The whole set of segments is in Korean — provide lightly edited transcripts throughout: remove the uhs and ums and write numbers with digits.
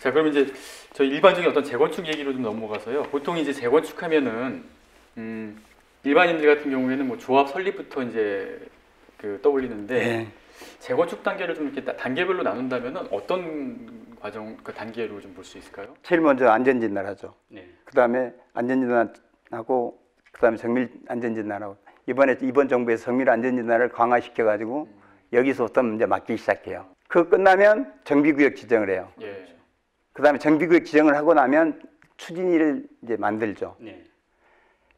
자, 그럼 이제 저희 일반적인 어떤 재건축 얘기로 좀 넘어가서요. 보통 이제 재건축하면은 일반인들 같은 경우에는 뭐 조합 설립부터 이제 그 떠올리는데 네. 재건축 단계를 좀 이렇게 단계별로 나눈다면은 어떤 과정 그 단계로 좀 볼 수 있을까요? 제일 먼저 안전진단을 하죠. 네. 그다음에 안전진단하고 그다음에 정밀 안전진단하고 이번 정부에서 정밀 안전진단을 강화시켜 가지고 여기서부터 이제 맡기 시작해요. 그거 끝나면 정비구역 지정을 해요. 예. 그다음에 정비구역 지정을 하고 나면 추진위를 이제 만들죠. 네.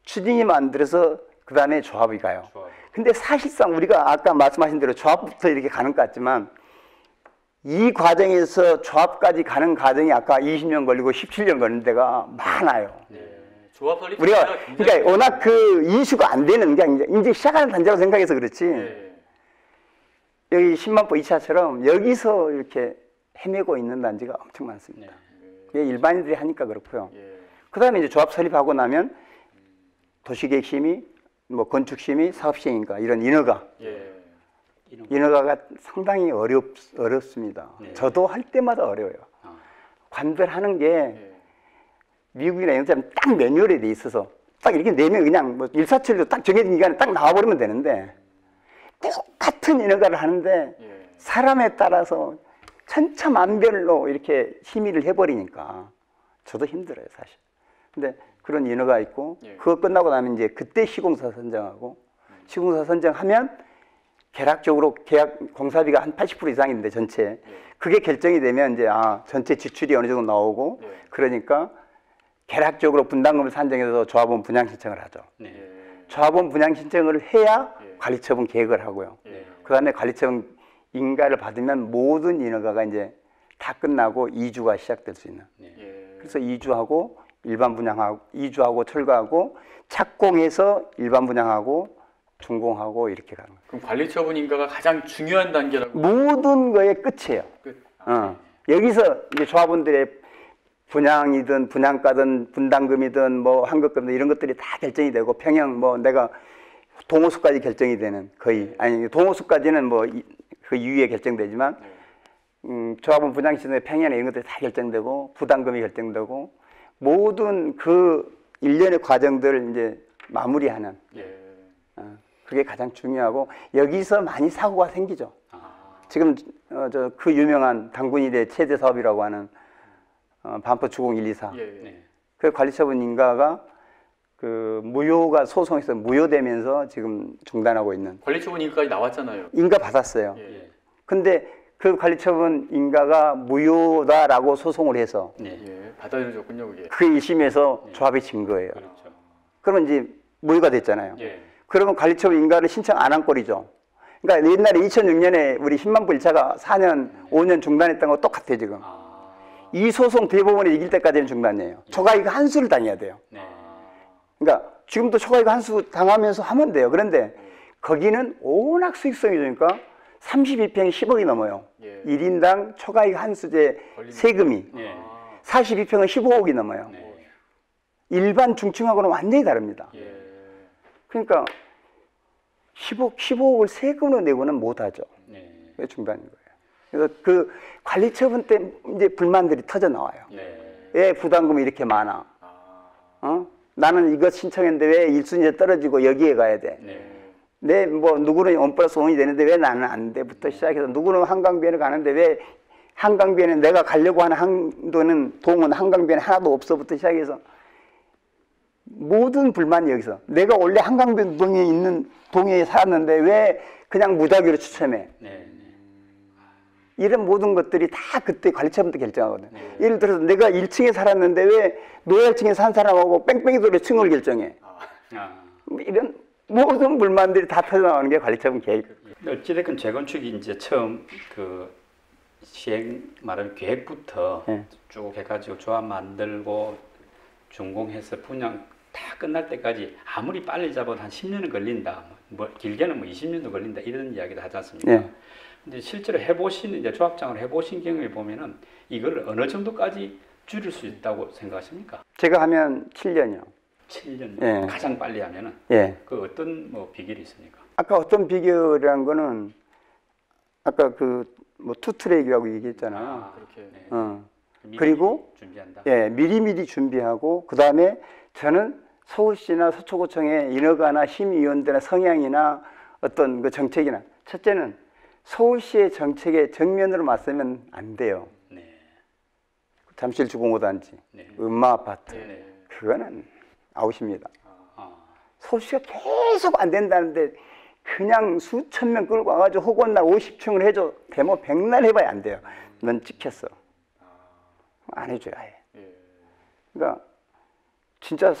추진위 만들어서 그다음에 조합이 가요. 조합. 근데 사실상 우리가 아까 말씀하신 대로 조합부터 이렇게 가는 것 같지만 이 과정에서 조합까지 가는 과정이 아까 20년 걸리고 17년 걸리는 데가 많아요. 네. 조합 설립 우리가 그러니까 워낙 그 이슈가 안 되는 게 이제 시작하는 단계라고 생각해서 그렇지. 네. 여기 10만포 2차처럼 여기서 이렇게 헤매고 있는 단지가 엄청 많습니다. 네. 일반인들이 하니까 그렇고요. 예. 그다음에 이제 조합 설립하고 나면 도시계획심의, 뭐 건축심의, 사업시행인가 이런 인허가. 예. 인허가가 상당히 어렵습니다. 네. 저도 할 때마다 어려워요. 관들하는 게 예. 미국이나 이런 데는 딱 매뉴얼에 돼 있어서 딱 이렇게 내면 그냥 뭐 일사천리로 딱 정해진 기간에 딱 나와버리면 되는데 똑같은 인허가를 하는데 예. 사람에 따라서 천차만별로 이렇게 심의를 해버리니까 저도 힘들어요, 사실. 근데 그런 인허가 있고 예. 그거 끝나고 나면 이제 그때 시공사 선정하고 시공사 선정하면 계략적으로 계약 공사비가 한 80% 이상인데 전체 그게 결정이 되면 이제 전체 지출이 어느 정도 나오고 예. 그러니까 계략적으로 분담금을 산정해서 조합원 분양 신청을 하죠. 네. 조합원 분양 신청을 해야 예. 관리처분 계획을 하고요. 예. 그다음에 관리처분 인가를 받으면 모든 인허가가 이제 다 끝나고 이주가 시작될 수 있는. 예. 그래서 이주하고 일반 분양하고 이주하고 철거하고 착공해서 일반 분양하고 준공하고 이렇게 가는 거예요. 그럼 관리처분 인가가 가장 중요한 단계라고. 모든 거의 끝이에요. 끝. 여기서 이제 조합원들의 분양이든 분양가든 분담금이든 뭐 환급금이든 이런 것들이 다 결정이 되고 평형 뭐 내가 동호수까지 결정이 되는 거의 아니 동호수까지는 뭐 그 이후에 결정되지만 조합원 분양 시점에 평형 이런 것들이 다 결정되고 부담금이 결정되고 모든 그 일련의 과정들을 이제 마무리하는 예. 그게 가장 중요하고 여기서 많이 사고가 생기죠. 지금 저 그 유명한 당군일의 최대 사업이라고 하는 반포 주공 1, 2, 4. 예. 그 관리처분 인가가 그 무효가 소송에서 무효되면서 지금 중단하고 있는. 관리처분 인가까지 나왔잖아요. 인가 받았어요. 예. 근데 그 관리처분 인가가 무효다라고 소송을 해서 예. 받아들여졌군요, 그게. 그 1심에서 조합이 진 거예요. 그렇죠. 그러면 이제 무효가 됐잖아요. 예. 그러면 관리처분 인가를 신청 안 한 꼴이죠. 그러니까 옛날에 2006년에 우리 10만포 1차가 4년, 5년 중단했던 거 똑같아요, 지금. 이 소송 대법원에 이길 때까지는 중단이에요. 초과이익 한수를 당해야 돼요. 네. 그러니까 지금도 초과이익 한수 당하면서 하면 돼요. 그런데 거기는 워낙 수익성이 좋으니까 32평이 10억이 넘어요. 예. 1인당 초과이익 한수제 세금이. 예. 42평은 15억이 넘어요. 네. 일반 중층하고는 완전히 다릅니다. 예. 그러니까 15억을 세금으로 내고는 못하죠. 네. 그게 중단인 거예요. 그래서 그 관리처분 때 이제 불만들이 터져 나와요. 네. 왜 부담금이 이렇게 많아? 나는 이거 신청했는데 왜 1순위에 떨어지고 여기에 가야 돼? 네. 내 뭐 누구는 1+1이 되는데 왜 나는 안 돼?부터 시작해서 누구는 한강변에 가는데 왜 한강변에 내가 가려고 하는 항도는 동은 한강변에 하나도 없어부터 시작해서 모든 불만이 여기서 내가 원래 한강변 동에 있는 동에 살았는데 왜 그냥 무작위로 추첨해? 네. 이런 모든 것들이 다 그때 관리처분 때 결정하거든. 예를 들어서 내가 1층에 살았는데 왜 노열층에 산 사람하고 뺑뺑이 돌에 층을 결정해? 이런 모든 불만들이 다 터져나오는 게 관리처분 계획. 어찌됐건 재건축이 이제 처음 그 시행 말하면 계획부터 쭉 해가지고 조합 만들고 준공해서 분양 다 끝날 때까지 아무리 빨리 잡아도 한 10년은 걸린다. 뭐 길게는 뭐 20년도 걸린다 이런 이야기도 하지 않습니까? 근데 실제로 해보신 이제 조합장을 해보신 경우에 보면은 이걸 어느 정도까지 줄일 수 있다고 생각하십니까? 제가 하면 7년이요. 7년 가장 빨리 하면은 그 어떤 뭐 비결이 있습니까? 아까 어떤 비결이라는 거는 아까 그 뭐 투트랙이라고 얘기했잖아요. 그렇게. 미리 그리고 준비한다. 예, 미리미리 준비하고 그다음에 저는 서울시나 서초구청의 인허가나 심의위원들의 성향이나 어떤 그 정책이나 첫째는 서울시의 정책에 정면으로 맞서면 안 돼요. 네. 잠실 주공호단지, 네. 음마 아파트 네. 그거는 아웃입니다. 아, 서울시가 계속 안 된다는데 그냥 수천 명 끌고 와가지고 혹은 날 50층을 해줘 데모 백날 해봐야 안 돼요. 넌 찍혔어. 안 해줘야 해. 예. 그러니까 진짜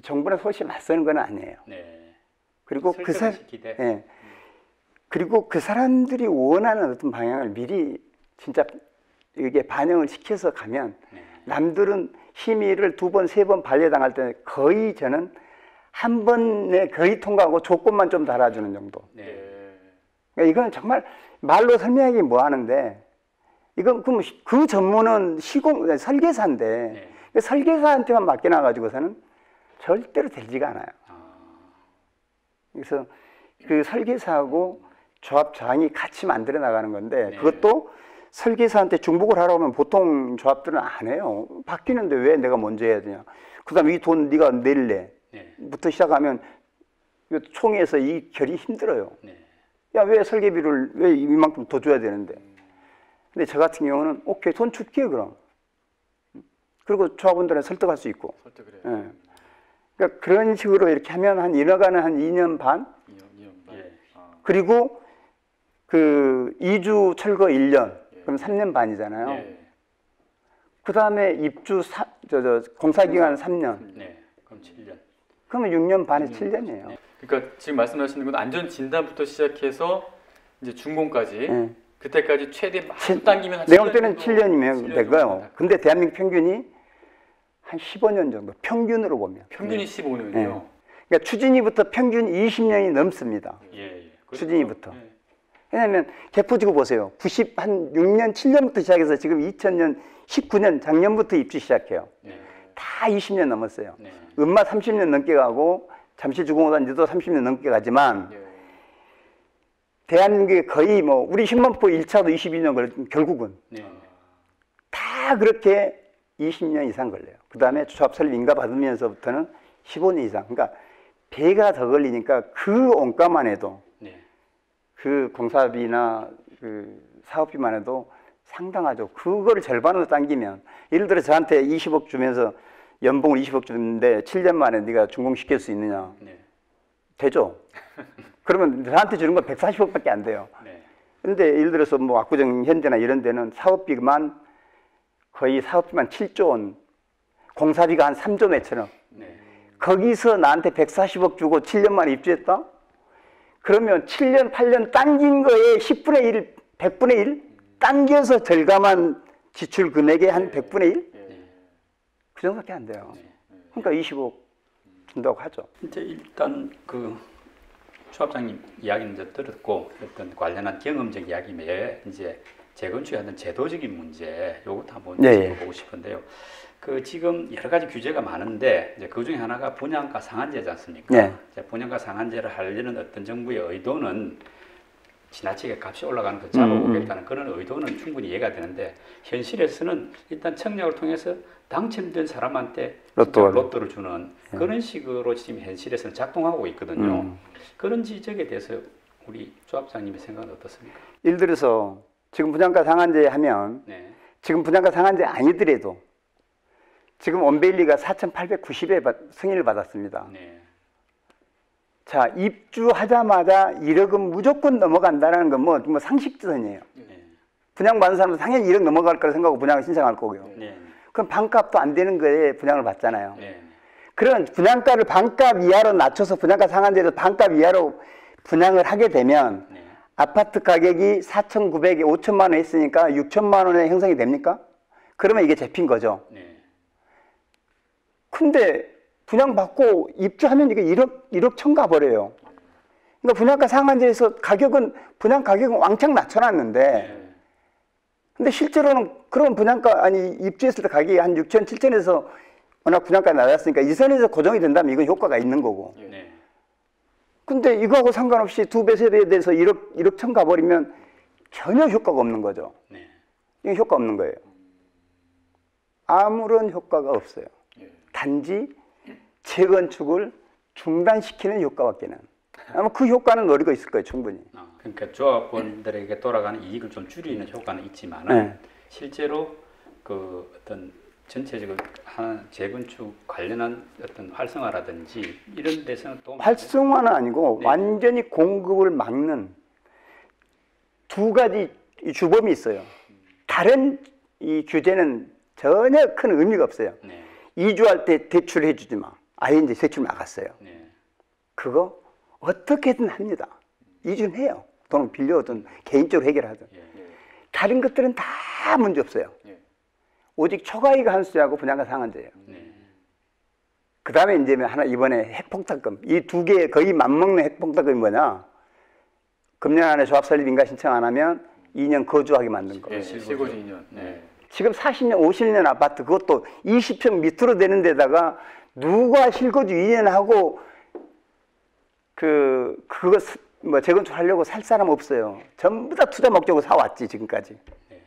정부나 서울시 맞서는 건 아니에요. 네. 그리고 그 사, 기대. 예. 그리고 그 사람들이 원하는 어떤 방향을 미리 진짜 이게 반영을 시켜서 가면 네. 남들은 심의를 2번, 3번 반려당할 때 거의 저는 한 번에 거의 통과하고 조건만 좀 달아주는 정도. 네. 그러니까 이건 정말 말로 설명하기 뭐 하는데 이건 그 전문은 설계사인데 네. 그 설계사한테만 맡겨놔가지고서는 절대로 되지가 않아요. 그래서 그 설계사하고 조합장이 같이 만들어 나가는 건데 네. 그것도 설계사한테 중복을 하라고 하면 보통 조합들은 안 해요. 바뀌는데 왜 내가 먼저 해야 되냐. 그 다음에 이 돈 네가 낼래. 네. 부터 시작하면 총회에서 이 결이 힘들어요. 네. 야, 왜 설계비를 왜 이만큼 더 줘야 되는데. 근데 저 같은 경우는 오케이, 돈 줄게 그럼. 그리고 조합원들은 설득할 수 있고. 설득을 해요. 예. 그러니까 그런 식으로 이렇게 하면 한 인허가는 한 2년 반. 2년 반. 예. 그리고 그 이주 철거 1년. 그럼 3년 반이잖아요. 예. 그 다음에 입주 공사기간 3년. 네. 그럼 7년. 그러면 6년 반에 7년이에요. 그러니까 지금 말씀하시는 건 안전 진단부터 시작해서 이제 준공까지 예. 그때까지 최대 막 당기면 한 내가 볼 7년 때는 정도, 7년이면 7년 될까요? 정도 다- 근데 대한민국 평균이 한 15년 정도, 평균으로 보면. 평균이 15년이요. 그러니까 추진위부터 평균 20년이 넘습니다. 예. 예. 추진위부터. 예. 왜냐하면 개포지구 보세요. 한 6년, 7년부터 시작해서 지금 2000년, 19년 작년부터 입주 시작해요. 네. 다 20년 넘었어요. 네. 음마 30년 넘게 가고 잠실주공호단지도 30년 넘게 가지만 예. 대한민국에 거의 뭐 우리 신만포 1차도 22년 결국은 네. 다 그렇게 20년 이상 걸려요. 그 다음에 조합 설립 인가 받으면서부터는 15년 이상. 그러니까 배가 더 걸리니까 그 원가만 해도 네. 그 공사비나 그 사업비만 해도 상당하죠. 그거를 절반으로 당기면 예를 들어 저한테 20억 주면서 연봉을 20억 주는데 7년 만에 네가 준공시킬 수 있느냐. 네. 되죠. 그러면 저한테 주는 건 140억밖에 안 돼요. 네. 근데 예를 들어서 뭐 압구정 현대나 이런 데는 사업비만 거의 사업비만 7조 원, 공사비가 한 3조 몇천억. 네. 거기서 나한테 140억 주고 7년 만에 입주했다? 그러면 7년, 8년 당긴 거에 10분의 1, 100분의 1? 당겨서 절감한 지출 금액의 한 100분의 1? 네. 그 정도밖에 안 돼요. 그러니까 20억 준다고 하죠. 이제 일단 그 조합장님 이야기는 이제 들었고 어떤 관련한 경험적 이야기 외에 이제 재건축의 어떤 제도적인 문제 요것도 한번 네. 짚어보고 싶은데요. 그 지금 여러 가지 규제가 많은데 이제 그 중에 하나가 분양가 상한제지 않습니까? 네. 이제 분양가 상한제를 하려는 어떤 정부의 의도는 지나치게 값이 올라가는 걸 잡아보겠다는 그런 의도는 충분히 이해가 되는데 현실에서는 일단 청약을 통해서 당첨된 사람한테 로또를 주는 그런 식으로 지금 현실에서는 작동하고 있거든요. 그런 지적에 대해서 우리 조합장님의 생각은 어떻습니까? 예를 들어서 지금 분양가 상한제 하면 네. 지금 분양가 상한제 아니더라도 지금 원베일리가 4,890에 승인을 받았습니다. 네. 자, 입주하자마자 1억은 무조건 넘어간다는 건 뭐 상식선이에요. 네. 분양받은 사람은 당연히 1억 넘어갈 거라 생각하고 분양을 신청할 거고요. 네. 그럼 반값도 안 되는 거에 분양을 받잖아요. 네. 그런 분양가를 반값 이하로 낮춰서 분양가 상한제에서 반값 이하로 분양을 하게 되면 네. 아파트 가격이 4,900에 5천만 원 했으니까 6천만 원에 형성이 됩니까? 그러면 이게 잡힌 거죠. 네. 근데 분양받고 입주하면 이게 1억 천 가버려요. 그러니까 분양가 상한제에서 분양 가격은 왕창 낮춰놨는데 네. 근데 실제로는 그런 분양가, 입주했을 때 가격이 한 6천, 7천에서 워낙 분양가 낮았으니까 이 선에서 고정이 된다면 이건 효과가 있는 거고. 네. 근데 이거하고 상관없이 2배, 3배에 대해서 1억 천 가버리면 전혀 효과가 없는 거죠. 네. 이건 효과 없는 거예요. 아무런 효과가 없어요. 예. 단지 재건축을 중단시키는 효과밖에는. 아마 그 효과는 노리고 있을 거예요, 충분히. 그러니까 조합원들에게 돌아가는 이익을 좀 줄이는 효과는 있지만 네. 실제로 그 어떤 전체적으로 재건축 관련한 어떤 활성화라든지 이런 데서는 또 활성화는 아니고 네. 완전히 공급을 막는 두 가지 이 주범이 있어요. 다른 이 규제는 전혀 큰 의미가 없어요. 네. 이주할 때 대출해 주지 마. 아예 이제 대출 막았어요. 네. 그거 어떻게든 합니다. 이주는 해요. 돈을 빌려오든 개인적으로 해결하든. 예. 다른 것들은 다 문제 없어요. 예. 오직 초과이익 환수제하고 분양가 상한제예요. 네. 그 다음에 이제 하나 이번에 핵폭탄금. 이 두 개 거의 맞먹는 핵폭탄금이 뭐냐? 금년 안에 조합 설립 인가 신청 안 하면 2년 거주하게 만든 거. 예. 실거주 2년. 네. 지금 40년, 50년 아파트 그것도 20평 밑으로 되는 데다가 누가 실거주 2년 하고 그거 뭐 재건축 하려고 살 사람 없어요. 전부 다 투자 목적으로 사왔지 지금까지. 네.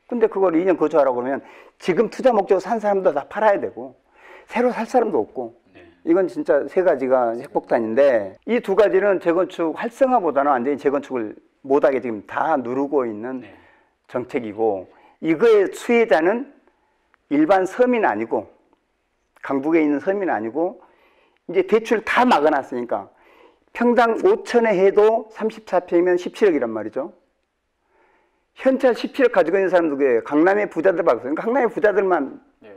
근데 그걸 2년 거주하라고 그러면 지금 투자 목적으로 산 사람도 다 팔아야 되고 새로 살 사람도 없고 네. 이건 진짜 세 가지가 핵폭탄인데 이 두 가지는 재건축 활성화보다는 완전히 재건축을 못하게 지금 다 누르고 있는 네. 정책이고 이거의 수혜자는 일반 서민 아니고 강북에 있는 서민 아니고 이제 대출 다 막아놨으니까 평당 5천에 해도 34평이면 17억이란 말이죠. 현찰 17억 가지고 있는 사람도 그게 강남의 부자들 받았어요. 강남의 부자들만 예.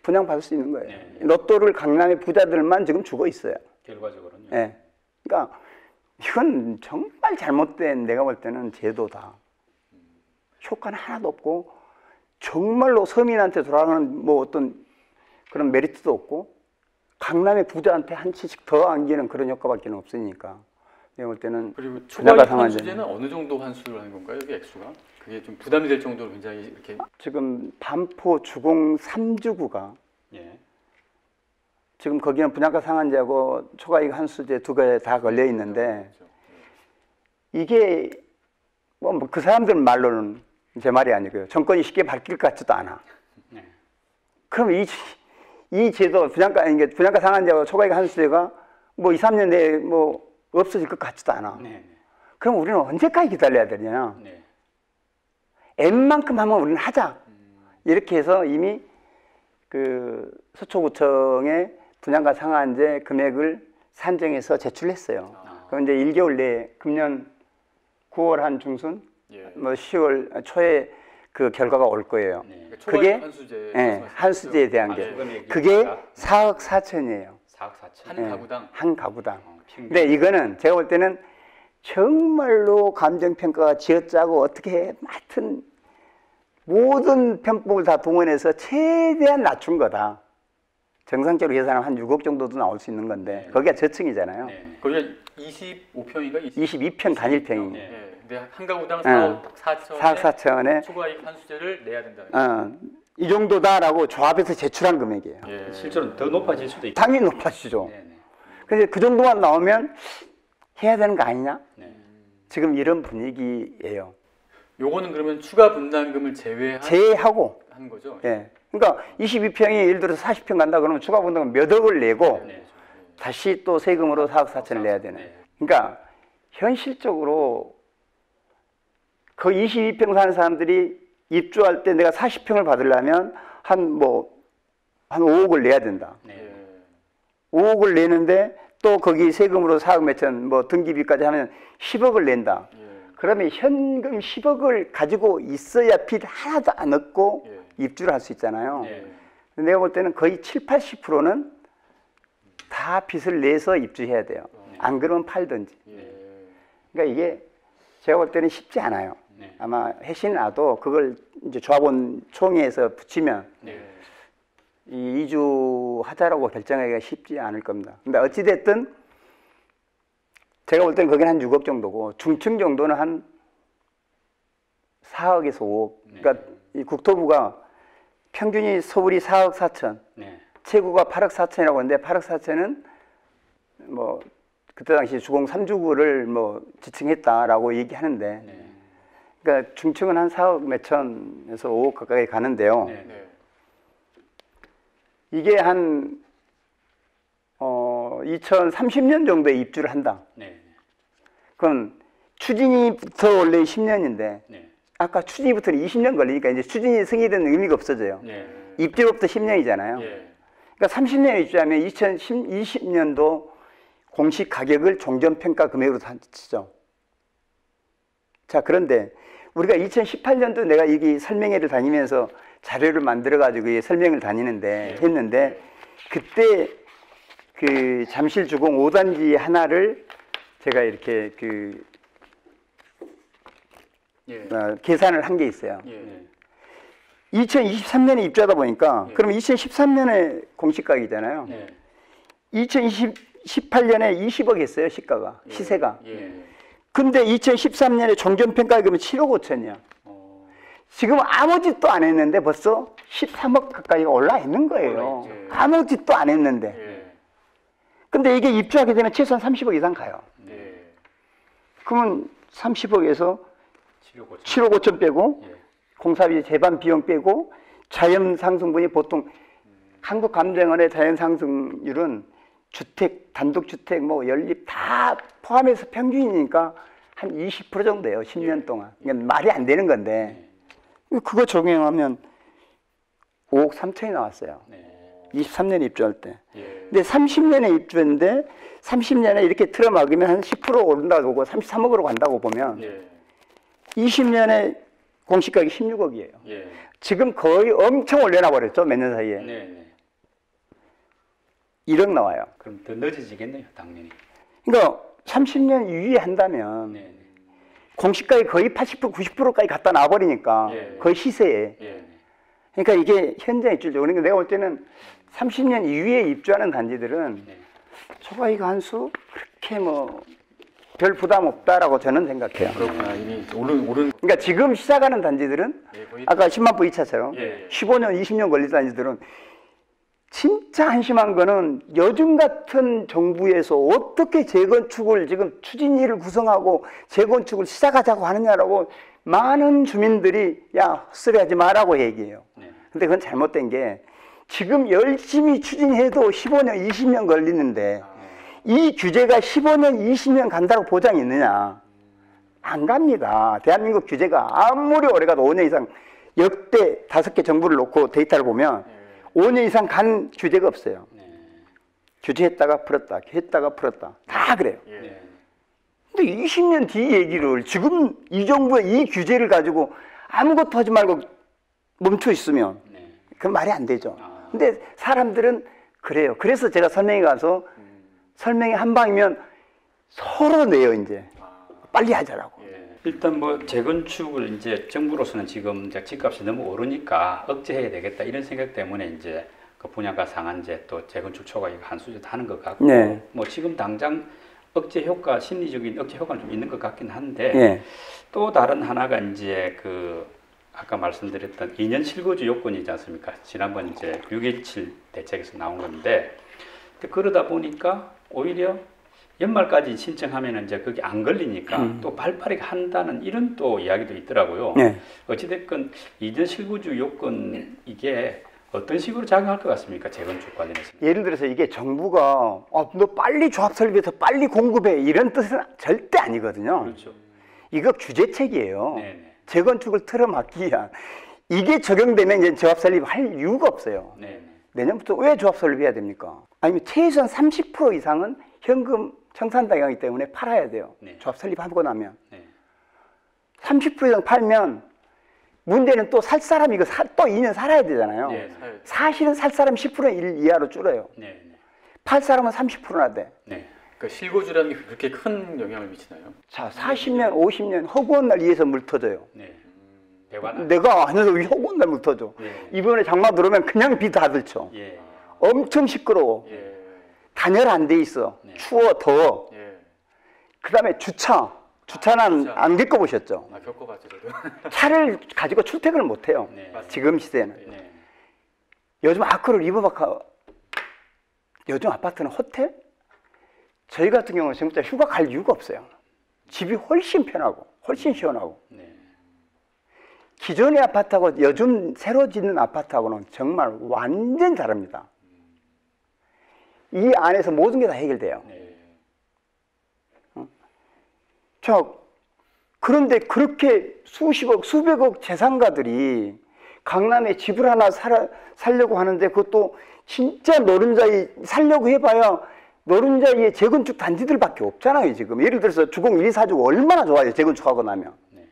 분양받을 수 있는 거예요. 네. 로또를 강남의 부자들만 지금 주고 있어요. 결과적으로는 예. 그러니까 이건 정말 잘못된 내가 볼 때는 제도다. 효과는 하나도 없고 정말로 서민한테 돌아가는 뭐 어떤 그런 메리트도 없고 강남의 부자한테 한 채씩 더 안기는 그런 효과밖에 없으니까 내가 볼 때는 그리고 분양가 초과이익 상한제는 환수제는 어느 정도 환수를 하는 건가요? 여기 액수가? 그게 좀 부담이 될 정도로 굉장히 이렇게 지금 반포 주공 3주구가 예. 지금 거기는 분양가 상한제하고 초과이익 환수제 두 개 다 걸려 있는데 이게 뭐 그 사람들 말로는 제 말이 아니고요. 정권이 쉽게 바뀔 것 같지도 않아. 네. 그럼 이 제도 분양가 상한제하고 초과이익 환수제가 뭐 2, 3년 내에 뭐 없어질 것 같지도 않아. 네. 그럼 우리는 언제까지 기다려야 되냐? 네. N만큼 하면 우리는 하자. 이렇게 해서 이미 그 서초구청에 분양가 상한제 금액을 산정해서 제출했어요. 그럼 이제 1개월 내에 금년 9월 한 중순, 예. 뭐 10월 초에 그 결과가 올 거예요. 네. 그러니까 그게 초과이익 환수제 예, 한수제에 대한 게 금액이 그게 얼마다? 4억 4천이에요. 4억 4천. 한 가구당. 한 가구당. 평균. 근데 이거는 제가 볼 때는 정말로 감정평가가 지어짜고 어떻게 해. 하여튼 모든 편법을 다 동원해서 최대한 낮춘 거다. 정상적으로 계산하면 한 6억 정도도 나올 수 있는 건데 거기가 저층이잖아요. 네. 거기가 25평인가? 22평 단일평이. 네. 예. 근데 한 가구당 어. 4억 4천에 4억 4천에 초과이익 환수제를 내야 된다는 거예요. 이 정도다라고 조합에서 제출한 금액이에요. 예. 실제로는 더 높아질 수도 있고. 당연히 높아지죠. 네. 네. 그래서 그 정도만 나오면 해야 되는 거 아니냐? 네. 지금 이런 분위기예요. 요거는 그러면 추가 분담금을 제외하고 하는 거죠? 예. 그러니까 22평이 예를 들어서 40평 간다 그러면 추가 분담금 몇 억을 내고 네. 다시 또 세금으로 4억 4천을 내야 되네. 네. 그러니까 현실적으로 그 22평 사는 사람들이 입주할 때 내가 40평을 받으려면 한 5억을 내야 된다. 네. 예. 5억을 내는데 또 거기 세금으로 4억 몇천 뭐 등기비까지 하면 10억을 낸다. 예. 그러면 현금 10억을 가지고 있어야 빚 하나도 안 얻고 예. 입주를 할 수 있잖아요. 네. 근데 내가 볼 때는 거의 7, 80%는 다 빚을 내서 입주해야 돼요. 안 그러면 팔든지. 예. 그러니까 이게 제가 볼 때는 쉽지 않아요. 네. 아마 해신 나도 그걸 이제 조합원 총회에서 붙이면 네. 이 이주하자라고 결정하기가 쉽지 않을 겁니다. 근데 어찌됐든 제가 볼 때는 거기는 한 6억 정도고 중층 정도는 한 4억에서 5억. 그러니까 이 국토부가 평균이 서울이 4억 4천, 네. 최고가 8억 4천이라고 하는데 8억 4천은 뭐 그때 당시 주공 3주구를 뭐 지칭했다라고 얘기하는데 네. 그러니까 중층은 한 4억 몇천에서 5억 가까이 가는데요. 네. 네. 이게 한 2030년 정도에 입주를 한다. 네. 그럼 추진이부터 원래 10년인데 네. 아까 추진이부터는 20년 걸리니까 이제 추진이 승인된 의미가 없어져요. 네. 입주로부터 10년이잖아요. 예. 그러니까 30년에 입주하면 2020년도 공시 가격을 종전평가 금액으로 치죠. 자, 그런데 우리가 2018년도 내가 여기 설명회를 다니면서 자료를 만들어가지고 설명을 다니는데, 했는데, 그때 그 잠실주공 5단지 하나를 제가 이렇게 예. 계산을 한 게 있어요. 예. 2023년에 입주하다 보니까, 그러면 2013년에 공시가격이잖아요. 네. 2018년에 20억 했어요, 시가가, 시세가. 예. 근데 2013년에 종전평가액은 7억 5천이야. 지금 아무 짓도 안 했는데 벌써 13억 가까이가 올라 있는 거예요. 올라있죠. 아무 짓도 안 했는데. 예. 근데 이게 입주하게 되면 최소한 30억 이상 가요. 예. 그러면 30억에서 7억 5천. 7억 5천 빼고 예. 공사비 재반 비용 빼고 자연 상승분이 보통 한국감정원의 자연 상승률은 주택, 단독주택, 뭐 연립 다 포함해서 평균이니까 한 20% 정도예요. 10년 동안. 그러니까 말이 안 되는 건데 그거 적용하면 5억 3천이 나왔어요. 네. 23년에 입주할 때. 예. 근데 30년에 입주했는데 30년에 이렇게 틀어막으면 한 10% 오른다고 보고 33억으로 간다고 보면 예. 20년에 공시가격이 16억이에요. 예. 지금 거의 엄청 올려놔 버렸죠. 몇 년 사이에. 네. 네. 1억 나와요. 그럼 더 늦어지겠네요, 당연히. 그러니까 30년 유예 한다면 네. 네. 공시가에 거의 80% 90%까지 갖다 놔버리니까 예. 거의 시세에. 예. 그러니까 이게 현장 입주죠. 그러니까 내가 볼 때는 30년 이후에 입주하는 단지들은 네. 초과이익 한수 그렇게 뭐 별 부담 없다라고 저는 생각해요. 그렇구나. 이미 오른. 그러니까 지금 시작하는 단지들은 예, 거의 아까 10만 부 2차처럼 예. 15년, 20년 걸린 단지들은 진짜 한심한 거는 요즘 같은 정부에서 어떻게 재건축을 지금 추진위를 구성하고 재건축을 시작하자고 하느냐라고 많은 주민들이 야, 헛소리하지 마라고 얘기해요. 네. 근데 그건 잘못된 게 지금 열심히 추진해도 15년, 20년 걸리는데 이 규제가 15년, 20년 간다고 보장이 있느냐? 안 갑니다. 대한민국 규제가 아무리 오래 가도 5년 이상 역대 5개 정부를 놓고 데이터를 보면 5년 이상 간 규제가 없어요. 네. 규제했다가 풀었다, 했다가 풀었다. 다 그래요. 예. 네. 근데 20년 뒤 얘기를 지금 이 정부의 이 규제를 가지고 아무것도 하지 말고 멈춰 있으면 네. 그건 말이 안 되죠. 근데 사람들은 그래요. 그래서 제가 설명회 가서 설명회 한 방이면 서로 내요, 이제. 빨리 하자라고. 예. 일단 뭐 재건축을 이제 정부로서는 지금 이제 집값이 너무 오르니까 억제해야 되겠다 이런 생각 때문에 이제 그 분양가 상한제 또 재건축 초과이익 한수제 하는 것 같고 네. 뭐 지금 당장 억제 효과 심리적인 억제 효과는 좀 있는 것 같긴 한데 예. 또 다른 하나가 이제 그 아까 말씀드렸던 2년 실거주 요건이지 않습니까? 지난번 이제 6.17 대책에서 나온 건데 그러다 보니까 오히려 연말까지 신청하면 이제 그게 안 걸리니까 또 발빠르게 한다는 이런 또 이야기도 있더라고요. 네. 어찌됐건 이전 실거주 요건 이게 어떤 식으로 작용할 것 같습니까? 재건축 관련해서. 예를 들어서 이게 정부가 너 빨리 조합 설비해서 빨리 공급해 이런 뜻은 절대 아니거든요. 그렇죠. 이거 규제책이에요. 네네. 재건축을 틀어막기 위한 이게 적용되면 이제 조합 설립 할 이유가 없어요. 네네. 내년부터 왜 조합 설립해야 됩니까? 아니면 최소한 30% 이상은 현금 청산당하기 때문에 팔아야 돼요. 네. 조합 설립하고 나면 네. 30% 이상 팔면 문제는 또 살 사람이 이거 또 2년 살아야 되잖아요. 예. 사실은 살 사람 10% 이하로 줄어요. 네네. 팔 사람은 30%나 돼. 네. 그러니까 실거주라는 게 그렇게 큰 영향을 미치나요? 자, 40년, 50년 허구한 날 위에서 물 터져요. 네. 대관할. 내가 안에서 왜 허구한 날 물 터져? 네. 이번에 장마 들어오면 그냥 비 다 들쳐. 예. 엄청 시끄러워. 예. 단열 안 돼 있어. 네. 추워, 더워. 예. 그 다음에 주차는 주차. 안 겪어보셨죠? 아, 겪어봤죠, 저도. 차를 가지고 출퇴근을 못 해요. 네. 지금 시대는. 네. 요즘 아크로 리버바카, 요즘 아파트는 호텔? 저희 같은 경우는 진짜 휴가 갈 이유가 없어요. 집이 훨씬 편하고, 훨씬 시원하고. 네. 기존의 아파트하고 요즘 새로 짓는 아파트하고는 정말 완전 다릅니다. 이 안에서 모든 게 다 해결돼요. 네. 자, 그런데 그렇게 수십억, 수백억 재산가들이 강남에 집을 하나 살려고 하는데 그것도 진짜 노른자이 살려고 해봐야 노른자이의 재건축 단지들밖에 없잖아요, 지금. 예를 들어서 주공 1, 2, 4주 얼마나 좋아요, 재건축하고 나면. 네.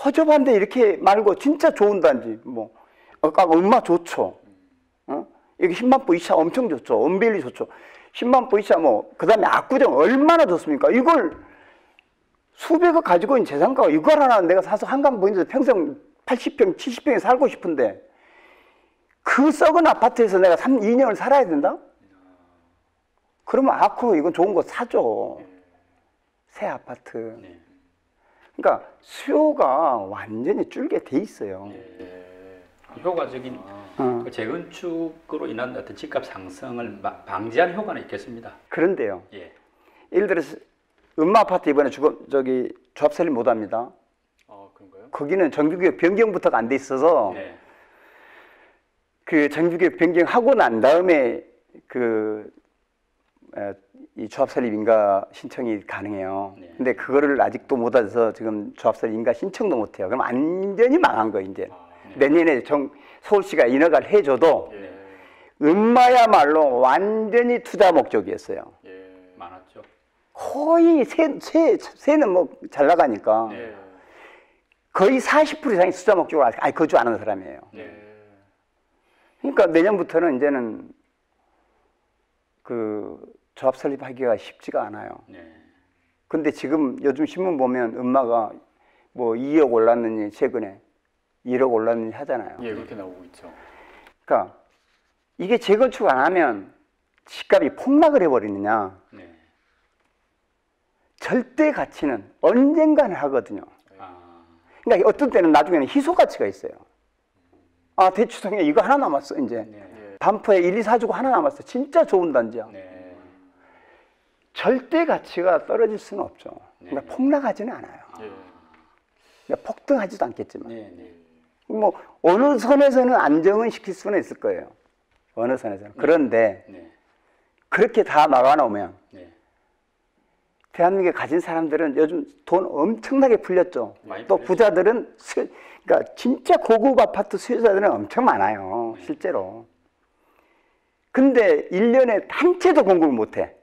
허접한데 이렇게 말고 진짜 좋은 단지, 뭐, 아까 얼마 좋죠. 여기 10만보 2차 엄청 좋죠. 언베일리 좋죠. 10만보 2차 뭐, 그 다음에 압구정 얼마나 좋습니까? 이걸 수백억 가지고 있는 재산가가 이걸 하나 내가 사서 한강 보이는데 평생 80평, 70평에 살고 싶은데 그 썩은 아파트에서 내가 2년을 살아야 된다? 그러면 아쿠 이건 좋은 거 사죠. 새 아파트. 네. 그러니까 수요가 완전히 줄게 돼 있어요. 효과적인 그 재건축으로 인한 어떤 집값 상승을 방지하는 효과는 있겠습니다. 그런데요. 예. 예를 들어서 음마 아파트 이번에 저기 조합 설립 못 합니다. 그런가요? 거기는 정규구역 변경부터가 안 돼 있어서 네. 그 정규구역 변경하고 난 다음에 이 조합 설립 인가 신청이 가능해요. 네. 근데 그거를 아직도 못 해서 지금 조합 설립 인가 신청도 못 해요. 그럼 완전히 망한 거 이제. 내년에 서울시가 인허가를 해줘도 음마야말로 완전히 투자 목적이었어요. 많았죠. 거의 세는 뭐 잘 나가니까 거의 40% 이상이 투자 목적으로 거주 안 하는 사람이에요. 그러니까 내년부터는 이제는 그 조합 설립하기가 쉽지가 않아요. 근데 지금 요즘 신문 보면 음마가 뭐 2억 올랐느니 최근에 1억 올랐느니 하잖아요. 예, 그렇게 나오고 있죠. 그러니까 이게 재건축 안 하면 집값이 폭락을 해버리느냐? 네. 절대 가치는 언젠가는 하거든요. 아, 그러니까 어떤 때는 나중에는 희소 가치가 있어요. 아, 대추성에 이거 하나 남았어, 이제. 네. 반포에 1, 2, 4주고 하나 남았어. 진짜 좋은 단지야. 네. 절대 가치가 떨어질 수는 없죠. 그러니까 네. 폭락하지는 않아요. 그러니까 폭등하지도 않겠지만. 네. 네. 뭐, 어느 선에서는 안정은 시킬 수는 있을 거예요. 어느 선에서는. 그런데, 네. 그렇게 다 막아놓으면, 네. 대한민국에 가진 사람들은 요즘 돈 엄청나게 풀렸죠. 많이 또 풀렸죠. 부자들은, 그러니까 진짜 고급 아파트 수요자들은 엄청 많아요. 실제로. 근데 1년에 한 채도 공급을 못 해.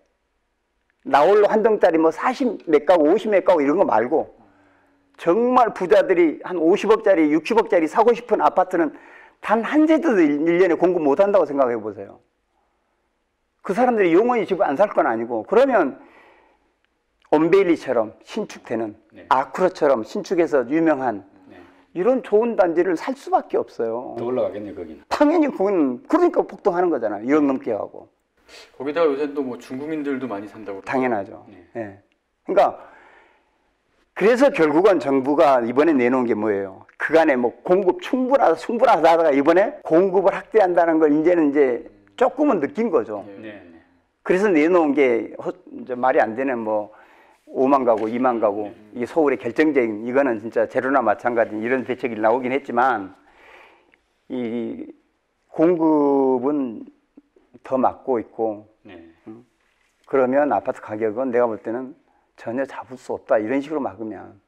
나홀로 한 동짜리 뭐 40 몇 가구, 50 몇 가구 이런 거 말고 정말 부자들이 한 50억짜리, 60억짜리 사고 싶은 아파트는 단 한 채도 1년에 공급 못 한다고 생각해 보세요. 그 사람들이 영원히 집을 안 살 건 아니고 그러면 온베일리처럼 신축되는 네. 아쿠라처럼 신축해서 유명한 네. 이런 좋은 단지를 살 수밖에 없어요. 더 올라가겠네요, 거기는. 당연히 그건 그러니까 폭등하는 거잖아요. 2억 넘게 하고. 거기다가 요새 또 뭐 중국인들도 많이 산다고. 당연하죠. 네. 예. 그러니까 그래서 결국은 정부가 이번에 내놓은 게 뭐예요? 그간에 뭐 공급 충분하다 하다가 이번에 공급을 확대한다는 걸 이제는 이제 조금은 느낀 거죠. 네. 네. 그래서 내놓은 게 이제 말이 안 되는 뭐 5만 가구, 2만 가구 이게 서울의 결정적인 이거는 진짜 제로나 마찬가지 이런 대책이 나오긴 했지만 이 공급은 더 막고 있고 네. 그러면 아파트 가격은 내가 볼 때는 전혀 잡을 수 없다 이런 식으로 막으면